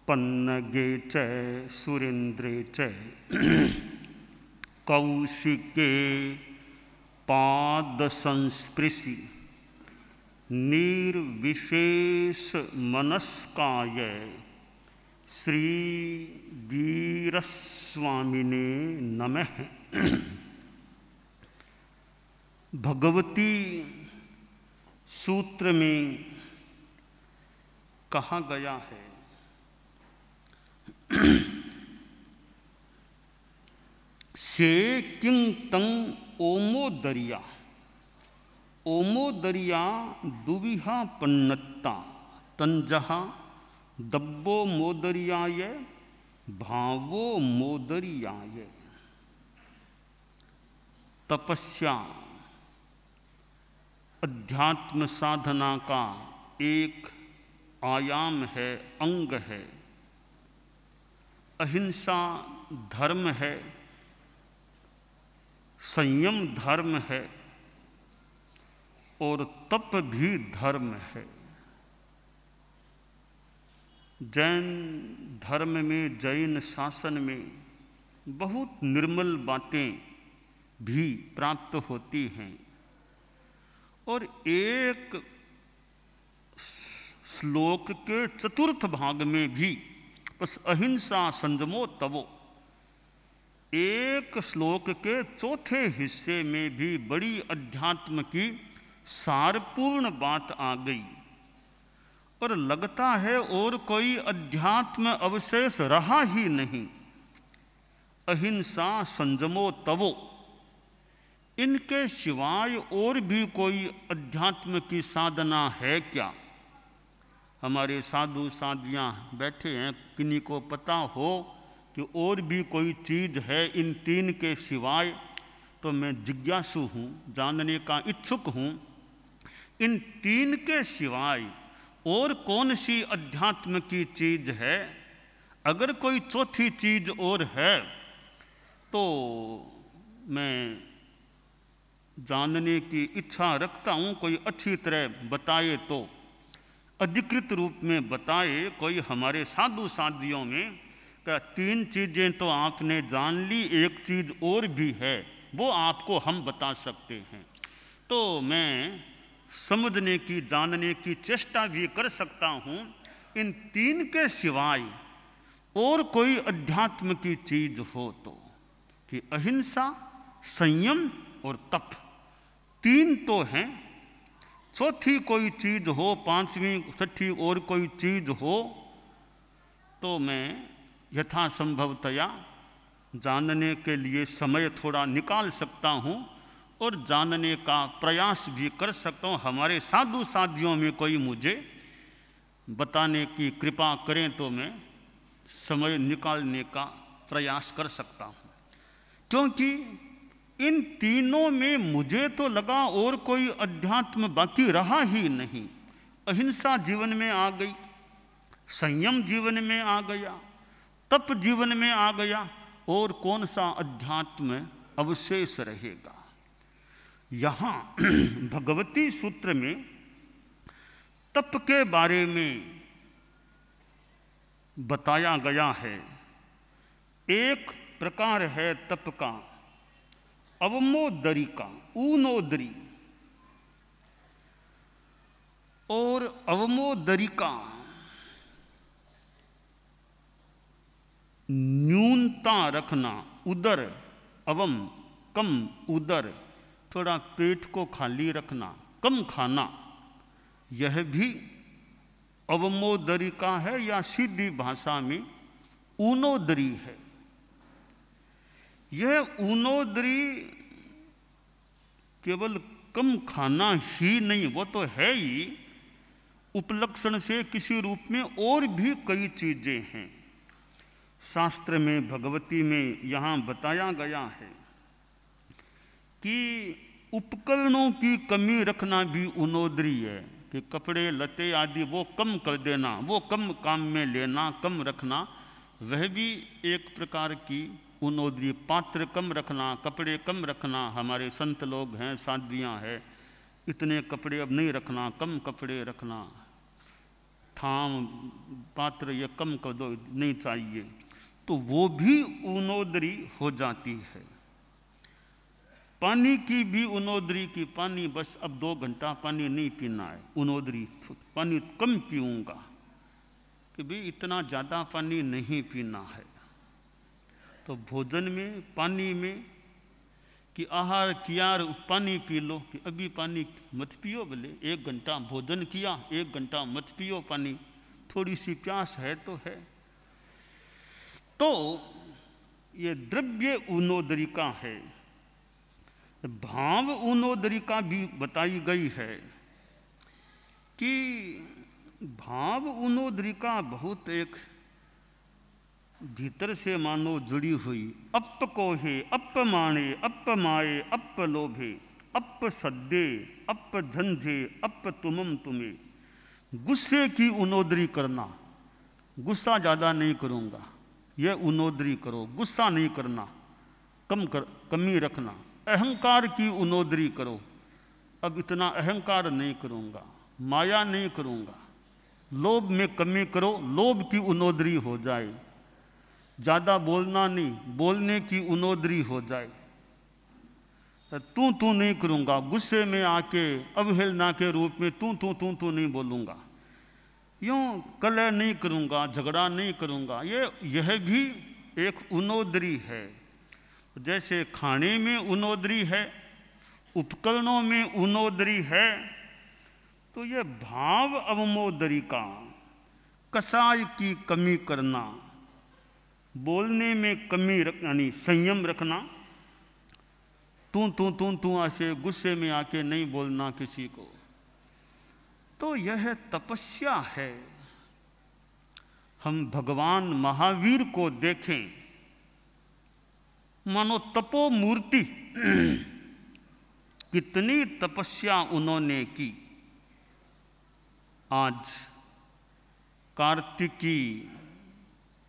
पन्नगे च सुरेन्द्रे च कौशिके पाद संस्पृशि निर्विशेष मनस्काय श्री वीरस्वामिने नमः। भगवती सूत्र में कहा गया है से किंग तंग ओमोदरिया ओमोदरिया दुविहा पन्नत्ता तंजहा दब्बो मोदरियाय भावो मोदरियाय। तपस्या अध्यात्म साधना का एक आयाम है, अंग है। अहिंसा धर्म है, संयम धर्म है और तप भी धर्म है। जैन धर्म में, जैन शासन में बहुत निर्मल बातें भी प्राप्त होती हैं और एक श्लोक के चतुर्थ भाग में भी बस अहिंसा संयमो तवो, एक श्लोक के चौथे हिस्से में भी बड़ी अध्यात्म की सारपूर्ण बात आ गई और लगता है और कोई अध्यात्म अवशेष रहा ही नहीं। अहिंसा संयमो तवो, इनके सिवाय और भी कोई अध्यात्म की साधना है क्या? हमारे साधु साधियाँ बैठे हैं, किन्हीं को पता हो कि और भी कोई चीज़ है इन तीन के सिवाय? तो मैं जिज्ञासु हूँ, जानने का इच्छुक हूँ, इन तीन के सिवाय और कौन सी अध्यात्म की चीज़ है? अगर कोई चौथी चीज़ और है तो मैं जानने की इच्छा रखता हूँ। कोई अच्छी तरह बताए तो, अधिकृत रूप में बताए कोई हमारे साधु साधियों में। क्या तीन चीज़ें तो आपने जान ली, एक चीज़ और भी है, वो आपको हम बता सकते हैं। तो मैं समझने की, जानने की चेष्टा भी कर सकता हूँ इन तीन के सिवाय और कोई अध्यात्म की चीज़ हो तो, कि अहिंसा, संयम और तप तीन तो हैं। चौथी कोई चीज़ हो, पांचवी छठी और कोई चीज़ हो तो मैं यथासंभवतया जानने के लिए समय थोड़ा निकाल सकता हूँ और जानने का प्रयास भी कर सकता हूँ। हमारे साधु साधियों में कोई मुझे बताने की कृपा करें तो मैं समय निकालने का प्रयास कर सकता हूँ, क्योंकि इन तीनों में मुझे तो लगा और कोई अध्यात्म बाकी रहा ही नहीं। अहिंसा जीवन में आ गई, संयम जीवन में आ गया, तप जीवन में आ गया, और कौन सा अध्यात्म अवशेष रहेगा? यहाँ भगवती सूत्र में तप के बारे में बताया गया है। एक प्रकार है तप का अवमोदरी का, ऊनोदरी, और अवमोदरी का न्यूनता रखना, उदर अवम कम, उदर थोड़ा पेट को खाली रखना, कम खाना, यह भी अवमोदरी का है या सीधी भाषा में ऊनोदरी है। यह ऊनोदरी केवल कम खाना ही नहीं, वो तो है ही, उपलक्षण से किसी रूप में और भी कई चीजें हैं। शास्त्र में, भगवती में यहाँ बताया गया है कि उपकरणों की कमी रखना भी ऊनोदरी है, कि कपड़े लते आदि वो कम कर देना, वो कम काम में लेना, कम रखना, वह भी एक प्रकार की ऊनोदरी। पात्र कम रखना, कपड़े कम रखना, हमारे संत लोग हैं, साधियाँ हैं, इतने कपड़े अब नहीं रखना, कम कपड़े रखना, ठाम पात्र ये कम कर दो, नहीं चाहिए, तो वो भी उनोदरी हो जाती है। पानी की भी उनोदरी की, पानी बस अब 2 घंटा पानी नहीं पीना है, उनोदरी पानी कम पीऊँगा, कि भी इतना ज़्यादा पानी नहीं पीना है। तो भोजन में, पानी में कि आहार किया पानी पी लो, कि अभी पानी मत पियो, भले 1 घंटा भोजन किया, 1 घंटा मत पियो पानी, थोड़ी सी प्यास है तो है। तो ये द्रव्य उनोदरिका है। भाव उनोदरिका भी बताई गई है कि भाव उनोदरिका बहुत एक भीतर से मानो जुड़ी हुई, अप कोहे, अप माणे, अप माए, अप लोभे, अप सद्दे, अप झंझे, अप तुमम तुम्हें। गुस्से की उनोदरी करना, गुस्सा ज़्यादा नहीं करूँगा, यह उनोदरी करो, गुस्सा नहीं करना, कमी रखना। अहंकार की उनोदरी करो, अब इतना अहंकार नहीं करूँगा, माया नहीं करूँगा। लोभ में कमी करो, लोभ की उनोदरी हो जाए। ज़्यादा बोलना नहीं, बोलने की उनोदरी हो जाए। तू नहीं करूँगा, गुस्से में आके अवहेलना के रूप में तू नहीं बोलूँगा, यूँ कलह नहीं करूँगा, झगड़ा नहीं करूँगा। यह भी एक उनोदरी है। जैसे खाने में उनोदरी है, उपकरणों में उनोदरी है, तो यह भाव अवमोदरी का, कसाय की कमी करना, बोलने में कमी यानी संयम रखना, तू ऐसे गुस्से में आके नहीं बोलना किसी को, तो यह तपस्या है। हम भगवान महावीर को देखें, मानो तपो मूर्ति, कितनी तपस्या उन्होंने की। आज कार्तिकी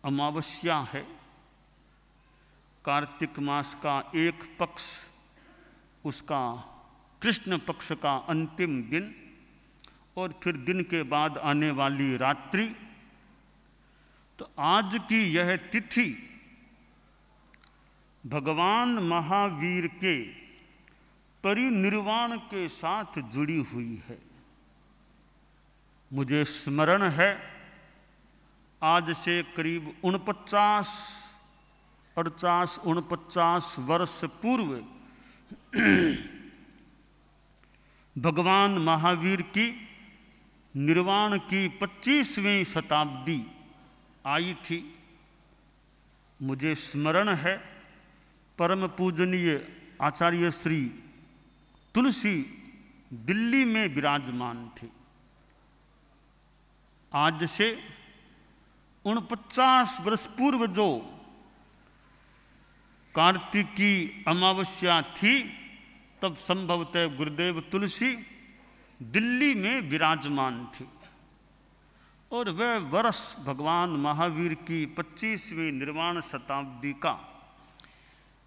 अमावस्या है, कार्तिक मास का एक पक्ष, उसका कृष्ण पक्ष का अंतिम दिन, और फिर दिन के बाद आने वाली रात्रि। तो आज की यह तिथि भगवान महावीर के परिनिर्वाण के साथ जुड़ी हुई है। मुझे स्मरण है, आज से करीब 49 वर्ष पूर्व भगवान महावीर की निर्वाण की 25वीं शताब्दी आई थी। मुझे स्मरण है, परम पूजनीय आचार्य श्री तुलसी दिल्ली में विराजमान थे। आज से 49 वर्ष पूर्व जो कार्तिकी अमावस्या थी, तब संभवतः गुरुदेव तुलसी दिल्ली में विराजमान थे, और वह वर्ष भगवान महावीर की 25वीं निर्वाण शताब्दी का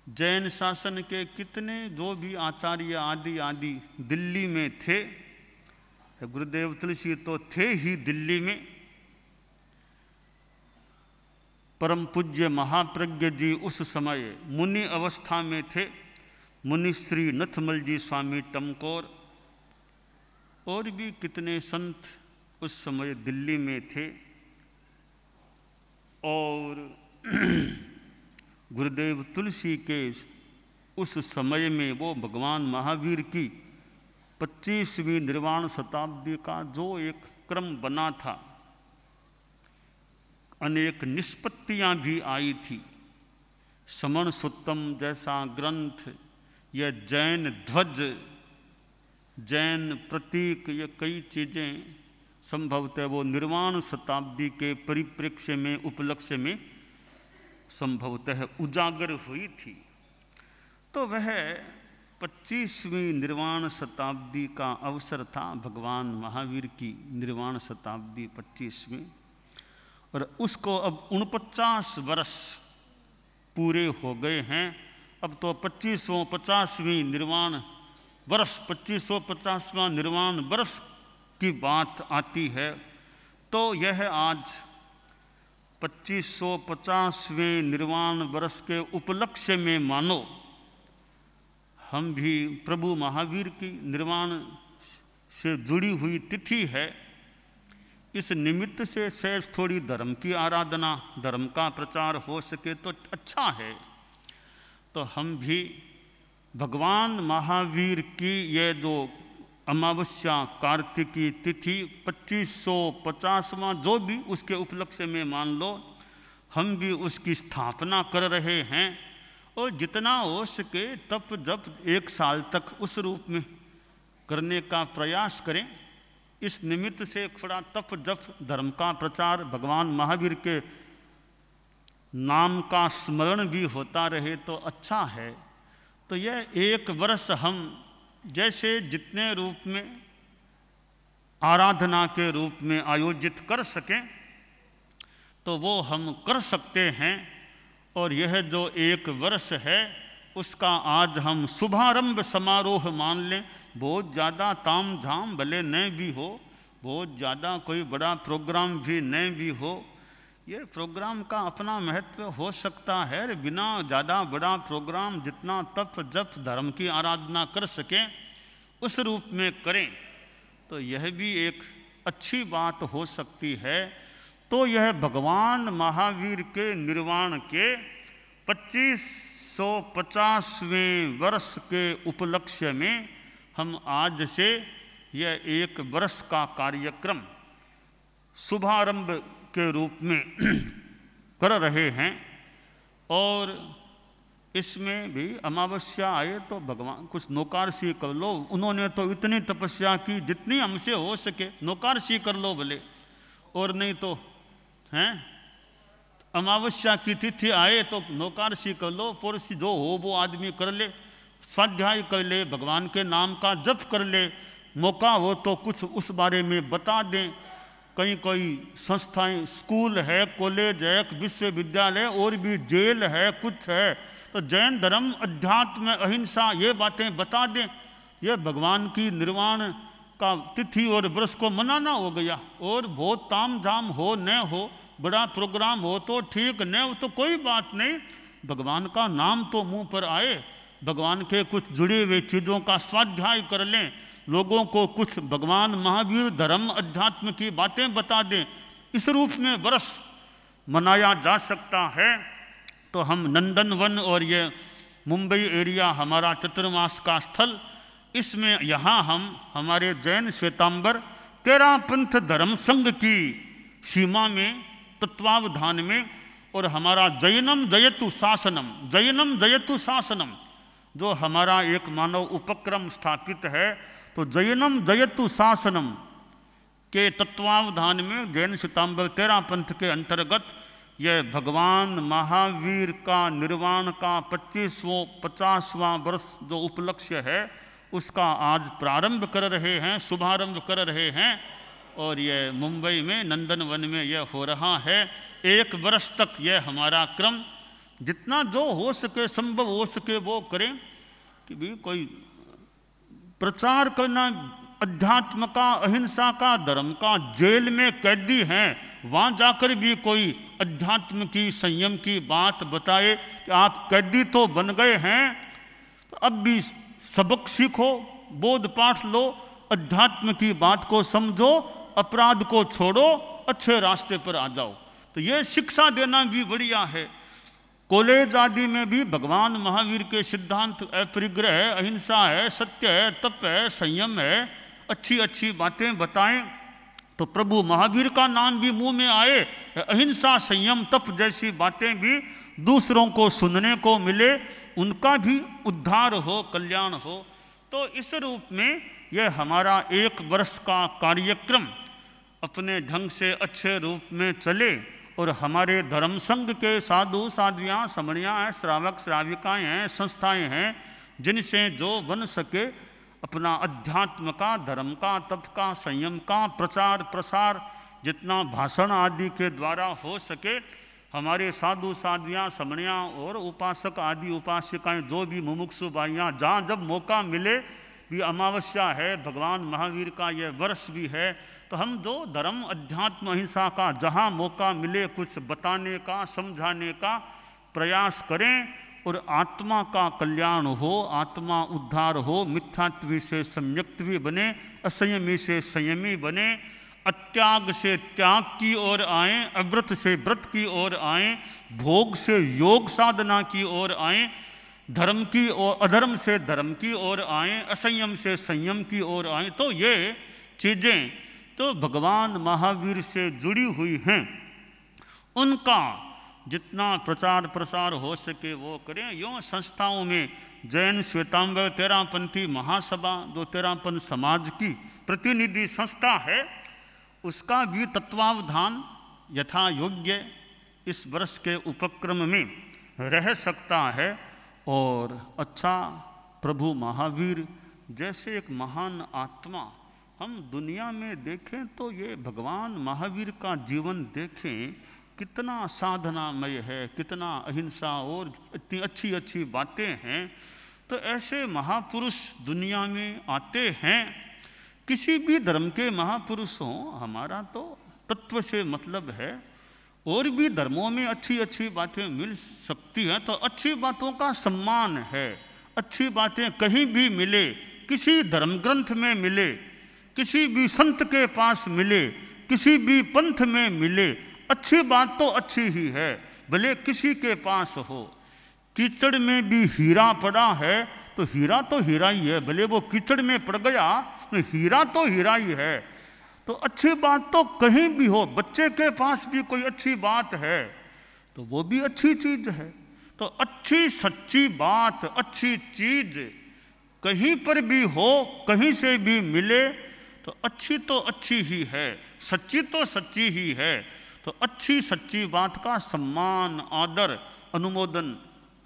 जैन शासन के कितने जो भी आचार्य आदि दिल्ली में थे, गुरुदेव तुलसी तो थे ही दिल्ली में। परम पूज्य महाप्रज्ञ जी उस समय मुनि अवस्था में थे, मुनि श्री नथमल जी स्वामी टमकोर, और भी कितने संत उस समय दिल्ली में थे। और गुरुदेव तुलसी के उस समय में वो भगवान महावीर की 25वीं निर्वाण शताब्दी का जो एक क्रम बना था, अनेक निष्पत्तियां भी आई थी। समण सुत्तम जैसा ग्रंथ, यह जैन ध्वज, जैन प्रतीक, ये कई चीज़ें संभवतः वो निर्वाण शताब्दी के परिप्रेक्ष्य में, उपलक्ष्य में संभवतः उजागर हुई थी। तो वह 25वीं निर्वाण शताब्दी का अवसर था, भगवान महावीर की निर्वाण शताब्दी 25वीं, और उसको अब 49 वर्ष पूरे हो गए हैं। अब तो 50वीं निर्वाण वर्ष, 2550वां निर्वाण वर्ष की बात आती है। तो यह आज 2550वें निर्वाण वर्ष के उपलक्ष्य में मानो हम भी प्रभु महावीर की निर्वाण से जुड़ी हुई तिथि है, इस निमित्त से सहज थोड़ी धर्म की आराधना, धर्म का प्रचार हो सके तो अच्छा है। तो हम भी भगवान महावीर की ये जो अमावस्या कार्तिकी तिथि 2550वां जो भी उसके उपलक्ष्य में मान लो, हम भी उसकी स्थापना कर रहे हैं और जितना हो सके तप जप 1 साल तक उस रूप में करने का प्रयास करें। इस निमित्त से थोड़ा तप जप धर्म का प्रचार, भगवान महावीर के नाम का स्मरण भी होता रहे तो अच्छा है। तो यह 1 वर्ष हम जैसे जितने रूप में आराधना के रूप में आयोजित कर सकें तो वो हम कर सकते हैं। और यह जो 1 वर्ष है उसका आज हम शुभारंभ समारोह मान लें। बहुत ज़्यादा ताम झाम भले न भी हो, बहुत ज़्यादा कोई बड़ा प्रोग्राम भी न भी हो, ये प्रोग्राम का अपना महत्व हो सकता है। बिना ज़्यादा बड़ा प्रोग्राम जितना तप जप धर्म की आराधना कर सकें उस रूप में करें तो यह भी एक अच्छी बात हो सकती है। तो यह भगवान महावीर के निर्वाण के 2550वें वर्ष के उपलक्ष्य में हम आज से यह 1 वर्ष का कार्यक्रम शुभारंभ के रूप में कर रहे हैं। और इसमें भी अमावस्या आए तो भगवान कुछ नौकारसी कर लो। उन्होंने तो इतनी तपस्या की जितनी हमसे हो सके नौकारसी कर लो भले, और नहीं तो हैं अमावस्या की तिथि आए तो नौकारसी कर लो, पुरुष जो हो वो आदमी कर ले, स्वाध्याय कर ले, भगवान के नाम का जप कर ले, मौका हो तो कुछ उस बारे में बता दें। कहीं कोई संस्थाएं, स्कूल है, कॉलेज है, विश्वविद्यालय और भी जेल है, कुछ है, तो जैन धर्म, अध्यात्म, अहिंसा ये बातें बता दें। ये भगवान की निर्वाण का तिथि और वर्ष को मनाना हो गया। और बहुत ताम झाम हो न हो, बड़ा प्रोग्राम हो तो ठीक, न हो तो कोई बात नहीं, भगवान का नाम तो मुंह पर आए, भगवान के कुछ जुड़े हुए चीज़ों का स्वाध्याय कर लें, लोगों को कुछ भगवान महावीर धर्म अध्यात्म की बातें बता दें। इस रूप में वर्ष मनाया जा सकता है। तो हम नंदनवन और ये मुंबई एरिया हमारा चतुर्मास का स्थल, इसमें यहाँ हम हमारे जैन श्वेतांबर तेरापंथ धर्म संघ की सीमा में, तत्वावधान में, और हमारा जैनम जयतु शासनम, जैनम जयतु शासनम जो हमारा एक मानव उपक्रम स्थापित है, तो जैनम जयतु शासनम के तत्वावधान में जैन श्वेतांबर तेरापंथ के अंतर्गत यह भगवान महावीर का निर्वाण का 2550वां वर्ष जो उपलक्ष्य है उसका आज प्रारंभ कर रहे हैं, शुभारंभ कर रहे हैं। और यह मुंबई में नंदनवन में यह हो रहा है। 1 वर्ष तक यह हमारा क्रम जितना जो हो सके, संभव हो सके वो करें। कि भी कोई प्रचार करना अध्यात्म का, अहिंसा का, धर्म का, जेल में कैदी हैं, वहाँ जाकर भी कोई अध्यात्म की, संयम की बात बताए कि आप कैदी तो बन गए हैं, तो अब भी सबक सीखो, बोध पाठ लो, अध्यात्म की बात को समझो, अपराध को छोड़ो, अच्छे रास्ते पर आ जाओ। तो ये शिक्षा देना भी बढ़िया है। कॉलेज आदि में भी भगवान महावीर के सिद्धांत, अपरिग्रह है, अहिंसा है, सत्य है, तप है, संयम है, अच्छी अच्छी बातें बताएं तो प्रभु महावीर का नाम भी मुंह में आए, अहिंसा, संयम, तप जैसी बातें भी दूसरों को सुनने को मिले, उनका भी उद्धार हो, कल्याण हो। तो इस रूप में यह हमारा 1 वर्ष का कार्यक्रम अपने ढंग से अच्छे रूप में चले। और हमारे धर्म संघ के साधु साध्वियाँ, समणियाँ हैं, श्रावक श्राविकाएँ हैं, संस्थाएँ हैं, जिनसे जो बन सके अपना अध्यात्म का, धर्म का, तप का, संयम का प्रचार प्रसार जितना भाषण आदि के द्वारा हो सके, हमारे साधु साध्वियाँ, समणियाँ और उपासक आदि उपासिकाएँ जो भी मुमुक्षु भाइयाँ जहाँ जब मौका मिले भी अमावस्या है, भगवान महावीर का यह वर्ष भी है, तो हम जो धर्म अध्यात्म अहिंसा का जहाँ मौका मिले कुछ बताने का, समझाने का प्रयास करें और आत्मा का कल्याण हो, आत्मा उद्धार हो, मिथ्यात्वी से सम्यक्त्वी बने, असंयमी से संयमी बने, अत्याग से त्याग की ओर आए, अव्रत से व्रत की ओर आए, भोग से योग साधना की ओर आए, धर्म की और अधर्म से धर्म की ओर आए, असंयम से संयम की ओर आए। तो ये चीज़ें तो भगवान महावीर से जुड़ी हुई हैं, उनका जितना प्रचार प्रसार हो सके वो करें। यूँ संस्थाओं में जैन श्वेतांबर तेरापंथी महासभा जो तेरापन समाज की प्रतिनिधि संस्था है, उसका भी तत्वावधान यथा योग्य इस वर्ष के उपक्रम में रह सकता है। और अच्छा, प्रभु महावीर जैसे एक महान आत्मा हम दुनिया में देखें तो ये भगवान महावीर का जीवन देखें, कितना साधनामय है, कितना अहिंसा और इतनी अच्छी अच्छी बातें हैं। तो ऐसे महापुरुष दुनिया में आते हैं। किसी भी धर्म के महापुरुष हों, हमारा तो तत्व से मतलब है, और भी धर्मों में अच्छी अच्छी बातें मिल सकती हैं, तो अच्छी बातों का सम्मान है। अच्छी बातें कहीं भी मिले, किसी धर्म ग्रंथ में मिले, किसी भी संत के पास मिले, किसी भी पंथ में मिले, अच्छी बात तो अच्छी ही है, भले किसी के पास हो। कीचड़ में भी हीरा पड़ा है तो हीरा ही है, भले वो कीचड़ में पड़ गया तो हीरा ही है। तो अच्छी बात तो कहीं भी हो, बच्चे के पास भी कोई अच्छी बात है तो वो भी अच्छी चीज है। तो अच्छी सच्ची बात, अच्छी चीज कहीं पर भी हो, कहीं से भी मिले तो अच्छी ही है, सच्ची तो सच्ची ही है। तो अच्छी सच्ची बात का सम्मान, आदर, अनुमोदन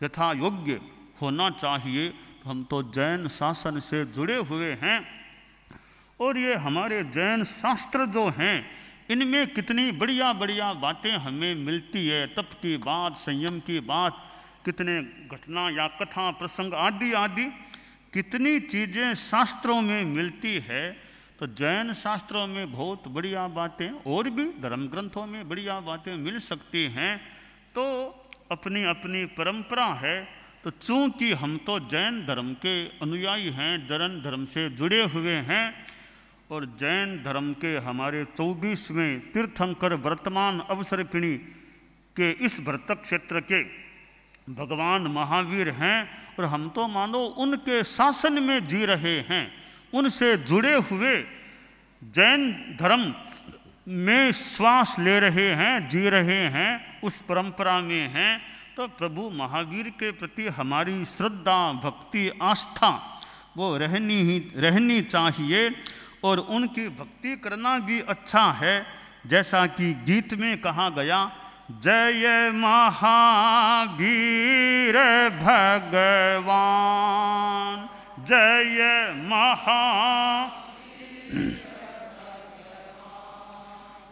यथा योग्य होना चाहिए। हम तो जैन शासन से जुड़े हुए हैं, और ये हमारे जैन शास्त्र जो हैं इनमें कितनी बढ़िया बढ़िया बातें हमें मिलती है। तप की बात, संयम की बात, कितने घटना या कथा प्रसंग आदि आदि कितनी चीज़ें शास्त्रों में मिलती है। तो जैन शास्त्रों में बहुत बढ़िया बातें, और भी धर्म ग्रंथों में बढ़िया बातें मिल सकती हैं। तो अपनी अपनी परंपरा है। तो चूँकि हम तो जैन धर्म के अनुयायी हैं, जैन धर्म से जुड़े हुए हैं, और जैन धर्म के हमारे 24वें तीर्थंकर वर्तमान अवसर्पिणी के इस व्रत क्षेत्र के भगवान महावीर हैं, और हम तो मानो उनके शासन में जी रहे हैं, उनसे जुड़े हुए जैन धर्म में श्वास ले रहे हैं, जी रहे हैं, उस परंपरा में हैं। तो प्रभु महावीर के प्रति हमारी श्रद्धा, भक्ति, आस्था वो रहनी चाहिए, और उनकी भक्ति करना भी अच्छा है। जैसा कि गीत में कहा गया, जय महावीर भगवान, जय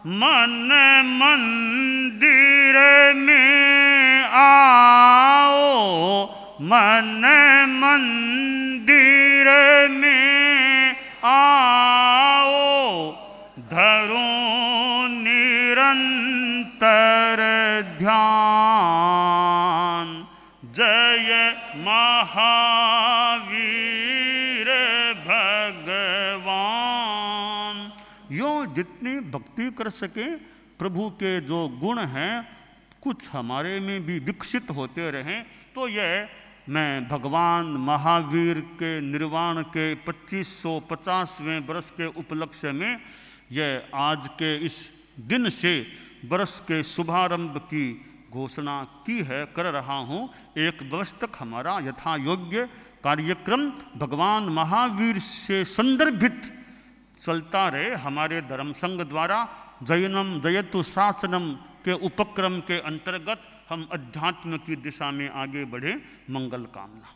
मन मंदिर में आओ, मन मंदिर में आओ, धरो निरंतर ध्यान, जय महावीर भगवान। यूँ जितनी भक्ति कर सके, प्रभु के जो गुण हैं कुछ हमारे में भी विकसित होते रहें। तो यह मैं भगवान महावीर के निर्वाण के 2550वें वर्ष के उपलक्ष्य में यह आज के इस दिन से वर्ष के शुभारंभ की घोषणा की है, कर रहा हूँ। एक वर्ष तक हमारा यथा योग्य कार्यक्रम भगवान महावीर से संदर्भित चलता रहे। हमारे धर्म संघ द्वारा जैनम जयतु शासनम के उपक्रम के अंतर्गत हम अध्यात्म की दिशा में आगे बढ़े। मंगल कामना।